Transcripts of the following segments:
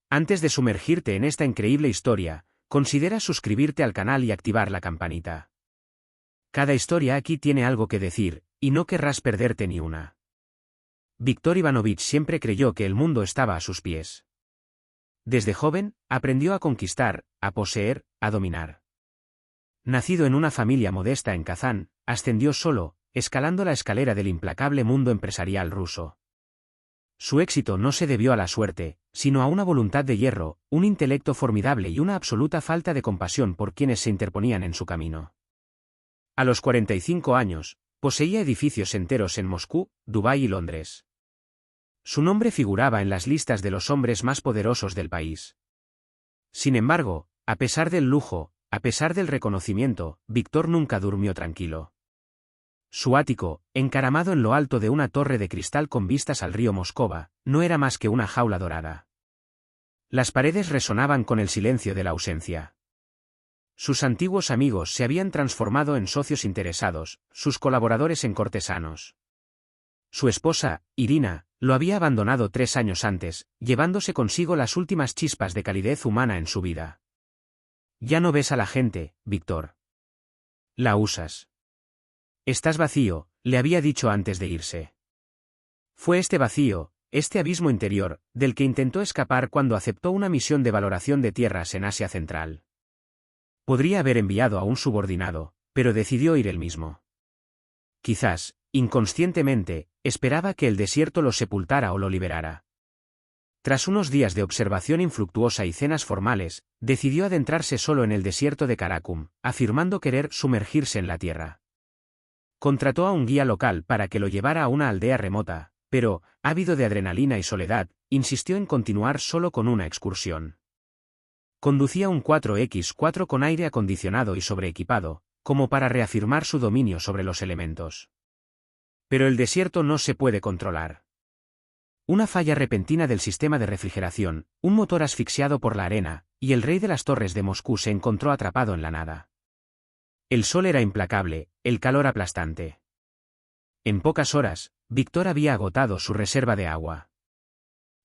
Antes de sumergirte en esta increíble historia, considera suscribirte al canal y activar la campanita. Cada historia aquí tiene algo que decir, y no querrás perderte ni una. Viktor Ivanovich siempre creyó que el mundo estaba a sus pies. Desde joven, aprendió a conquistar, a poseer, a dominar. Nacido en una familia modesta en Kazán, ascendió solo, escalando la escalera del implacable mundo empresarial ruso. Su éxito no se debió a la suerte, sino a una voluntad de hierro, un intelecto formidable y una absoluta falta de compasión por quienes se interponían en su camino. A los 45 años, poseía edificios enteros en Moscú, Dubái y Londres. Su nombre figuraba en las listas de los hombres más poderosos del país. Sin embargo, a pesar del lujo, a pesar del reconocimiento, Viktor nunca durmió tranquilo. Su ático, encaramado en lo alto de una torre de cristal con vistas al río Moscova, no era más que una jaula dorada. Las paredes resonaban con el silencio de la ausencia. Sus antiguos amigos se habían transformado en socios interesados, sus colaboradores en cortesanos. Su esposa, Irina, lo había abandonado 3 años antes, llevándose consigo las últimas chispas de calidez humana en su vida. Ya no ves a la gente, Viktor. La usas. Estás vacío, le había dicho antes de irse. Fue este vacío, este abismo interior, del que intentó escapar cuando aceptó una misión de valoración de tierras en Asia Central. Podría haber enviado a un subordinado, pero decidió ir él mismo. Quizás, inconscientemente, esperaba que el desierto lo sepultara o lo liberara. Tras unos días de observación infructuosa y cenas formales, decidió adentrarse solo en el desierto de Karakum, afirmando querer sumergirse en la tierra. Contrató a un guía local para que lo llevara a una aldea remota, pero, ávido de adrenalina y soledad, insistió en continuar solo con una excursión. Conducía un 4X4 con aire acondicionado y sobreequipado, como para reafirmar su dominio sobre los elementos. Pero el desierto no se puede controlar. Una falla repentina del sistema de refrigeración, un motor asfixiado por la arena, y el rey de las torres de Moscú se encontró atrapado en la nada. El sol era implacable, el calor aplastante. En pocas horas, Viktor había agotado su reserva de agua.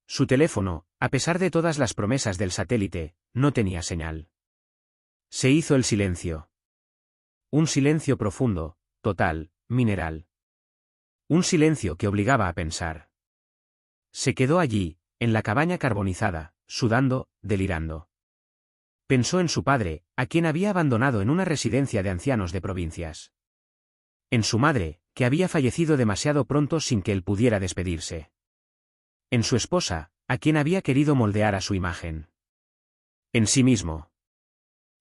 Su teléfono, a pesar de todas las promesas del satélite, no tenía señal. Se hizo el silencio. Un silencio profundo, total, mineral. Un silencio que obligaba a pensar. Se quedó allí, en la cabaña carbonizada, sudando, delirando. Pensó en su padre, a quien había abandonado en una residencia de ancianos de provincias. En su madre, que había fallecido demasiado pronto sin que él pudiera despedirse. En su esposa, a quien había querido moldear a su imagen. En sí mismo.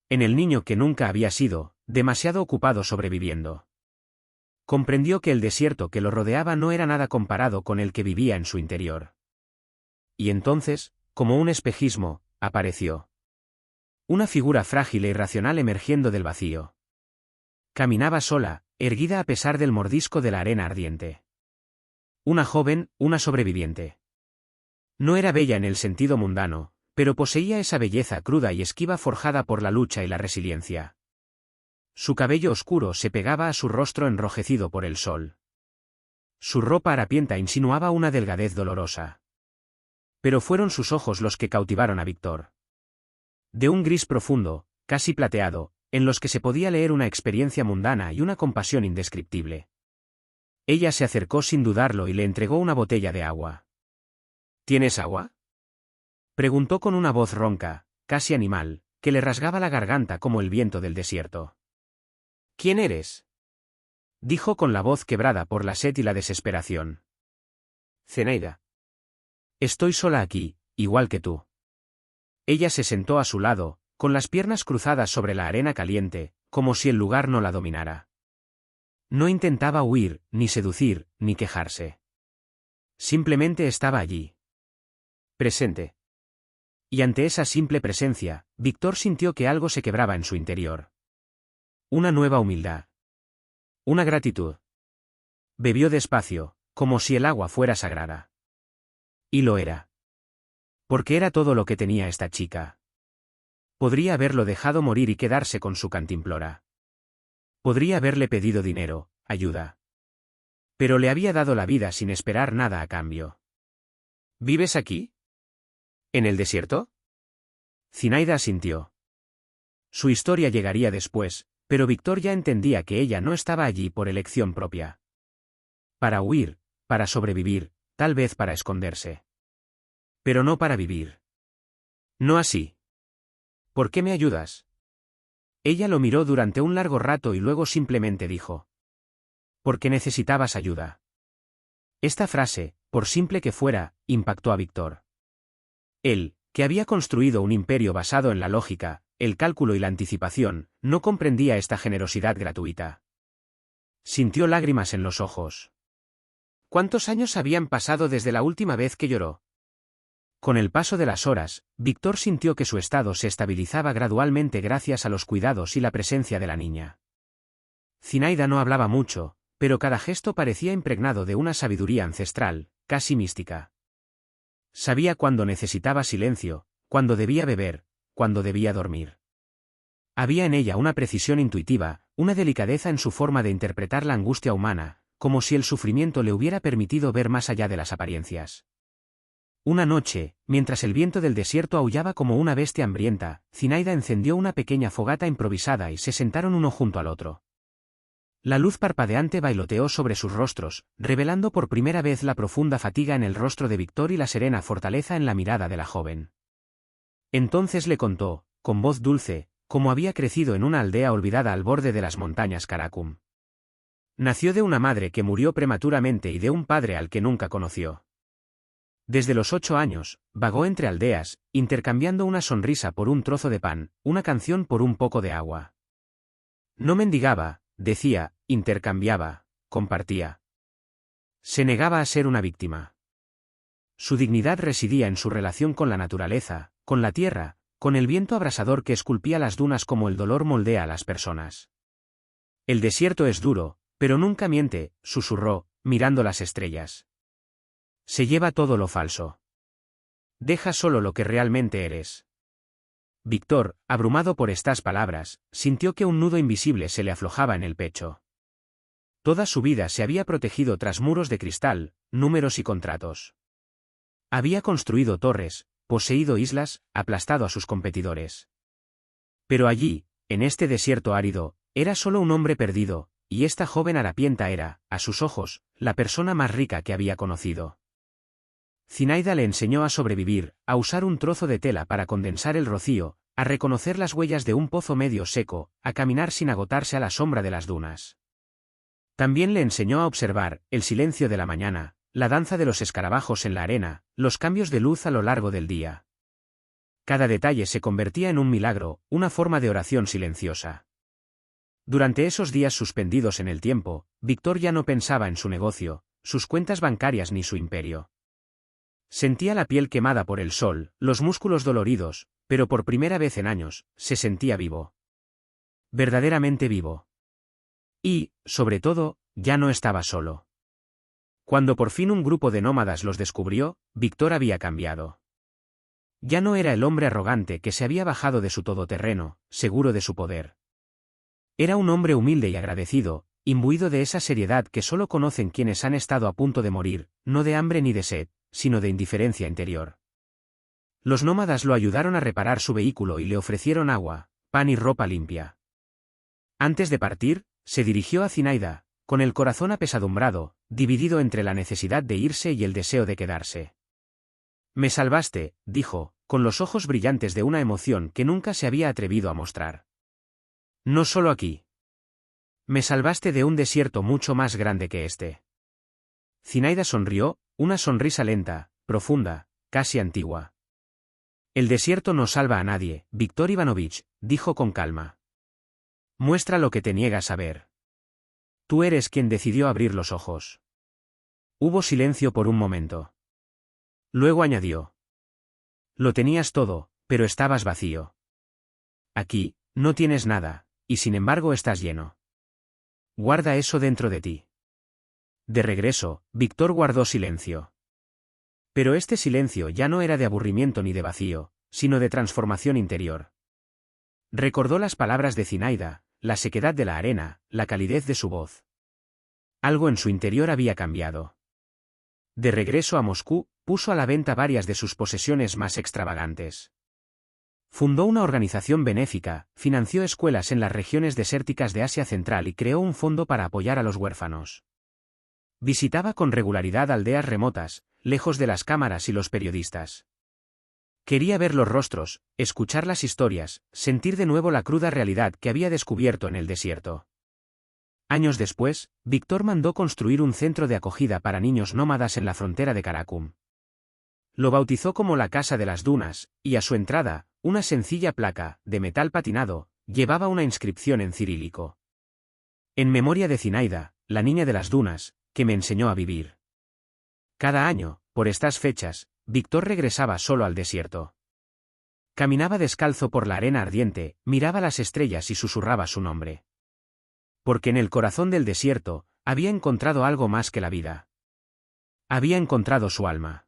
En el niño que nunca había sido, demasiado ocupado sobreviviendo. Comprendió que el desierto que lo rodeaba no era nada comparado con el que vivía en su interior. Y entonces, como un espejismo, apareció. Una figura frágil e irracional emergiendo del vacío. Caminaba sola, erguida a pesar del mordisco de la arena ardiente. Una joven, una sobreviviente. No era bella en el sentido mundano, pero poseía esa belleza cruda y esquiva forjada por la lucha y la resiliencia. Su cabello oscuro se pegaba a su rostro enrojecido por el sol. Su ropa harapienta insinuaba una delgadez dolorosa. Pero fueron sus ojos los que cautivaron a Viktor. De un gris profundo, casi plateado, en los que se podía leer una experiencia mundana y una compasión indescriptible. Ella se acercó sin dudarlo y le entregó una botella de agua. ¿Tienes agua?, preguntó con una voz ronca, casi animal, que le rasgaba la garganta como el viento del desierto. ¿Quién eres?, dijo con la voz quebrada por la sed y la desesperación. Zenaida. Estoy sola aquí, igual que tú. Ella se sentó a su lado, con las piernas cruzadas sobre la arena caliente, como si el lugar no la dominara. No intentaba huir, ni seducir, ni quejarse. Simplemente estaba allí. Presente. Y ante esa simple presencia, Viktor sintió que algo se quebraba en su interior. Una nueva humildad. Una gratitud. Bebió despacio, como si el agua fuera sagrada. Y lo era. Porque era todo lo que tenía esta chica. Podría haberlo dejado morir y quedarse con su cantimplora. Podría haberle pedido dinero, ayuda. Pero le había dado la vida sin esperar nada a cambio. ¿Vives aquí?, ¿En el desierto? Zinaida asintió. Su historia llegaría después, pero Víctor ya entendía que ella no estaba allí por elección propia. Para huir, para sobrevivir, tal vez para esconderse. Pero no para vivir. No así. ¿Por qué me ayudas? Ella lo miró durante un largo rato y luego simplemente dijo. Porque necesitabas ayuda. Esta frase, por simple que fuera, impactó a Víctor. Él, que había construido un imperio basado en la lógica, el cálculo y la anticipación, no comprendía esta generosidad gratuita. Sintió lágrimas en los ojos. ¿Cuántos años habían pasado desde la última vez que lloró? Con el paso de las horas, Víctor sintió que su estado se estabilizaba gradualmente gracias a los cuidados y la presencia de la niña. Zinaida no hablaba mucho, pero cada gesto parecía impregnado de una sabiduría ancestral, casi mística. Sabía cuándo necesitaba silencio, cuándo debía beber, cuándo debía dormir. Había en ella una precisión intuitiva, una delicadeza en su forma de interpretar la angustia humana, como si el sufrimiento le hubiera permitido ver más allá de las apariencias. Una noche, mientras el viento del desierto aullaba como una bestia hambrienta, Zinaida encendió una pequeña fogata improvisada y se sentaron uno junto al otro. La luz parpadeante bailoteó sobre sus rostros, revelando por primera vez la profunda fatiga en el rostro de Víctor y la serena fortaleza en la mirada de la joven. Entonces le contó, con voz dulce, cómo había crecido en una aldea olvidada al borde de las montañas Karakum. Nació de una madre que murió prematuramente y de un padre al que nunca conoció. Desde los 8 años, vagó entre aldeas, intercambiando una sonrisa por un trozo de pan, una canción por un poco de agua. No mendigaba, decía, intercambiaba, compartía. Se negaba a ser una víctima. Su dignidad residía en su relación con la naturaleza, con la tierra, con el viento abrasador que esculpía las dunas como el dolor moldea a las personas. El desierto es duro, pero nunca miente, susurró, mirando las estrellas. Se lleva todo lo falso. Deja solo lo que realmente eres. Víctor, abrumado por estas palabras, sintió que un nudo invisible se le aflojaba en el pecho. Toda su vida se había protegido tras muros de cristal, números y contratos. Había construido torres, poseído islas, aplastado a sus competidores. Pero allí, en este desierto árido, era solo un hombre perdido, y esta joven harapienta era, a sus ojos, la persona más rica que había conocido. Zinaida le enseñó a sobrevivir, a usar un trozo de tela para condensar el rocío, a reconocer las huellas de un pozo medio seco, a caminar sin agotarse a la sombra de las dunas. También le enseñó a observar el silencio de la mañana, la danza de los escarabajos en la arena, los cambios de luz a lo largo del día. Cada detalle se convertía en un milagro, una forma de oración silenciosa. Durante esos días suspendidos en el tiempo, Víctor ya no pensaba en su negocio, sus cuentas bancarias ni su imperio. Sentía la piel quemada por el sol, los músculos doloridos, pero por primera vez en años, se sentía vivo. Verdaderamente vivo. Y, sobre todo, ya no estaba solo. Cuando por fin un grupo de nómadas los descubrió, Víctor había cambiado. Ya no era el hombre arrogante que se había bajado de su todoterreno, seguro de su poder. Era un hombre humilde y agradecido, imbuido de esa seriedad que solo conocen quienes han estado a punto de morir, no de hambre ni de sed, sino de indiferencia interior. Los nómadas lo ayudaron a reparar su vehículo y le ofrecieron agua, pan y ropa limpia. Antes de partir, se dirigió a Zinaida, con el corazón apesadumbrado, dividido entre la necesidad de irse y el deseo de quedarse. Me salvaste, dijo, con los ojos brillantes de una emoción que nunca se había atrevido a mostrar. No solo aquí. Me salvaste de un desierto mucho más grande que este. Zinaida sonrió, una sonrisa lenta, profunda, casi antigua. El desierto no salva a nadie, Víctor Ivanovich, dijo con calma. Muestra lo que te niegas a ver. Tú eres quien decidió abrir los ojos. Hubo silencio por un momento. Luego añadió. Lo tenías todo, pero estabas vacío. Aquí, no tienes nada, y sin embargo estás lleno. Guarda eso dentro de ti. De regreso, Víctor guardó silencio. Pero este silencio ya no era de aburrimiento ni de vacío, sino de transformación interior. Recordó las palabras de Zinaida, la sequedad de la arena, la calidez de su voz. Algo en su interior había cambiado. De regreso a Moscú, puso a la venta varias de sus posesiones más extravagantes. Fundó una organización benéfica, financió escuelas en las regiones desérticas de Asia Central y creó un fondo para apoyar a los huérfanos. Visitaba con regularidad aldeas remotas, lejos de las cámaras y los periodistas. Quería ver los rostros, escuchar las historias, sentir de nuevo la cruda realidad que había descubierto en el desierto. Años después, Víctor mandó construir un centro de acogida para niños nómadas en la frontera de Karakum. Lo bautizó como la Casa de las Dunas, y a su entrada, una sencilla placa, de metal patinado, llevaba una inscripción en cirílico. En memoria de Zinaida, la niña de las dunas, que me enseñó a vivir. Cada año, por estas fechas, Víctor regresaba solo al desierto. Caminaba descalzo por la arena ardiente, miraba las estrellas y susurraba su nombre. Porque en el corazón del desierto, había encontrado algo más que la vida. Había encontrado su alma.